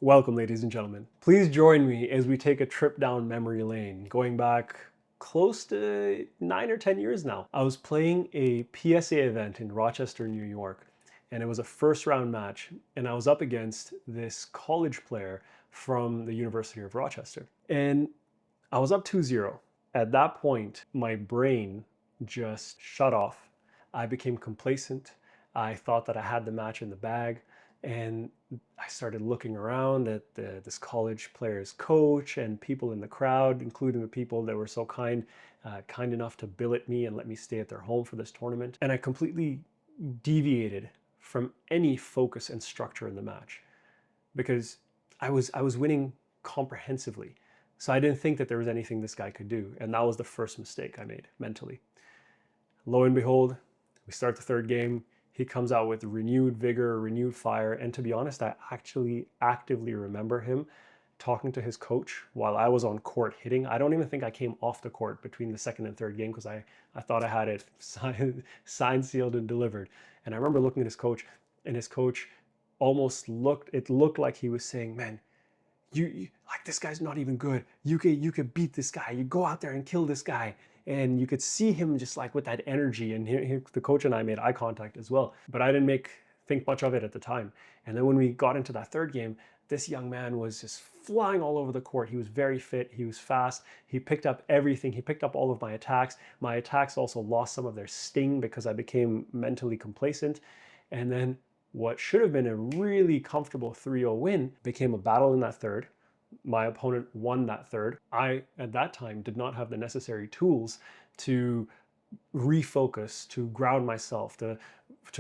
Welcome, ladies and gentlemen. Please join me as we take a trip down memory lane, going back close to 9 or 10 years now. I was playing a PSA event in Rochester, New York, and it was a first round match, and I was up against this college player from the University of Rochester. And I was up 2-0. At that point, my brain just shut off. I became complacent. I thought that I had the match in the bag. And I started looking around at this college player's coach and people in the crowd, including the people that were so kind enough to billet me and let me stay at their home for this tournament. And I completely deviated from any focus and structure in the match because I was winning comprehensively. So I didn't think that there was anything this guy could do. And that was the first mistake I made mentally. Lo and behold, we start the third game. He comes out with renewed vigor, renewed fire. And to be honest, I actually actively remember him talking to his coach while I was on court hitting. I don't even think I came off the court between the second and third game because I thought I had it signed, sealed, and delivered. And I remember looking at his coach, and his coach it looked like he was saying, man, you like, this guy's not even good. You could beat this guy. You go out there and kill this guy. And you could see him just like with that energy. And the coach and I made eye contact as well. But I didn't think much of it at the time. And then when we got into that third game, this young man was just flying all over the court. He was very fit. He was fast. He picked up everything. He picked up all of my attacks. My attacks also lost some of their sting because I became mentally complacent. And then what should have been a really comfortable 3-0 win became a battle in that third. My opponent won that third. I, at that time, did not have the necessary tools to refocus, to ground myself, to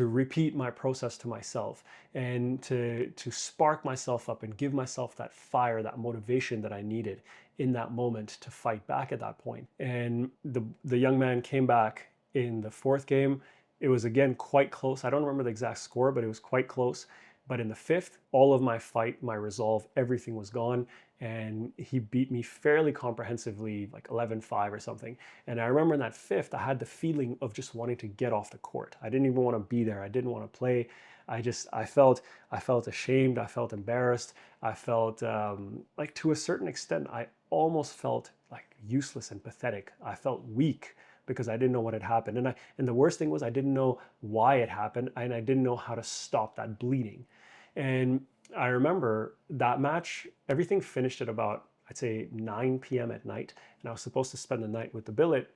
repeat my process to myself, and to spark myself up and give myself that fire, that motivation that I needed in that moment to fight back at that point. And the young man came back in the fourth game. It was again quite close. I don't remember the exact score, but it was quite close. But in the fifth, all of my fight, my resolve, everything was gone. And he beat me fairly comprehensively, like 11-5 or something. And I remember in that fifth, I had the feeling of just wanting to get off the court. I didn't even want to be there. I didn't want to play. I felt ashamed. I felt embarrassed. I felt like, to a certain extent, I almost felt like useless and pathetic. I felt weak because I didn't know what had happened. And the worst thing was I didn't know why it happened, and I didn't know how to stop that bleeding. And I remember that match, everything finished at about, I'd say, 9 p.m. at night. And I was supposed to spend the night with the billet.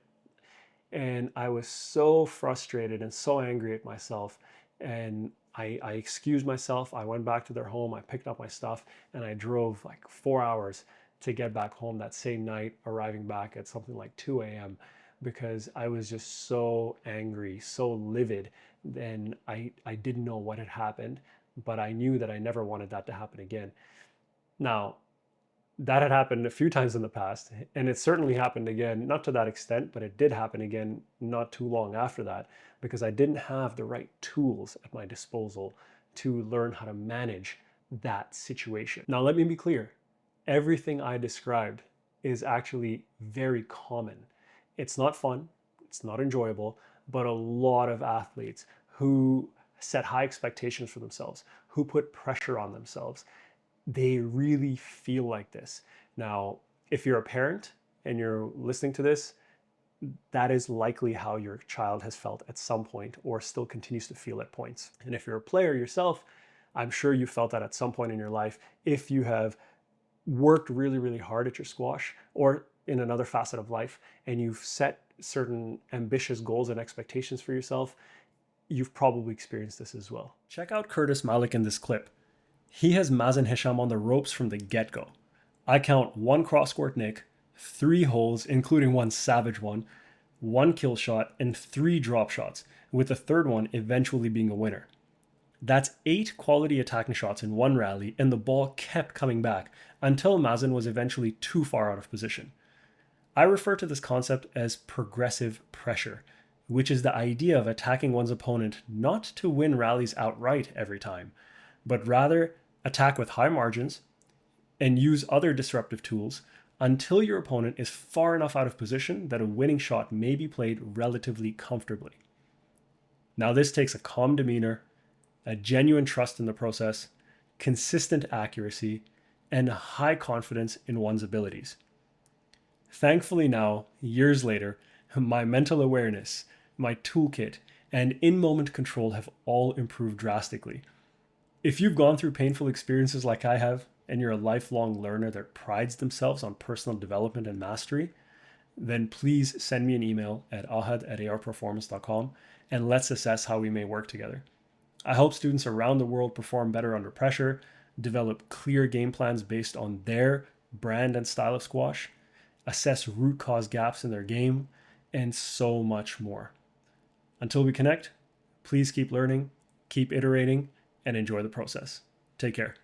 And I was so frustrated and so angry at myself. And I excused myself. I went back to their home. I picked up my stuff and I drove like 4 hours to get back home that same night, arriving back at something like 2 a.m. because I was just so angry, so livid. And I didn't know what had happened, but I knew that I never wanted that to happen again. Now, that had happened a few times in the past, and it certainly happened again, not to that extent, but it did happen again not too long after that, because I didn't have the right tools at my disposal to learn how to manage that situation. Now, let me be clear. Everything I described is actually very common. It's not fun, it's not enjoyable, but a lot of athletes who set high expectations for themselves, who put pressure on themselves, they really feel like this. Now, if you're a parent and you're listening to this, that is likely how your child has felt at some point or still continues to feel at points. And if you're a player yourself, I'm sure you felt that at some point in your life if you have worked really, really hard at your squash or in another facet of life and you've set certain ambitious goals and expectations for yourself, you've probably experienced this as well. Check out Curtis Malik in this clip. He has Mazen Hesham on the ropes from the get-go. I count 1 cross-court nick, 3 holes, including 1 savage one, 1 kill shot, and 3 drop shots, with the third one eventually being a winner. That's 8 quality attacking shots in 1 rally, and the ball kept coming back until Mazen was eventually too far out of position. I refer to this concept as progressive pressure, which is the idea of attacking one's opponent not to win rallies outright every time, but rather attack with high margins and use other disruptive tools until your opponent is far enough out of position that a winning shot may be played relatively comfortably. Now, this takes a calm demeanor, a genuine trust in the process, consistent accuracy, and high confidence in one's abilities. Thankfully now, years later, my mental awareness, my toolkit, and in-moment control have all improved drastically. If you've gone through painful experiences like I have, and you're a lifelong learner that prides themselves on personal development and mastery, then please send me an email at ahad@arperformance.com and let's assess how we may work together. I help students around the world perform better under pressure, develop clear game plans based on their brand and style of squash, assess root cause gaps in their game, and so much more. Until we connect, please keep learning, keep iterating, and enjoy the process. Take care.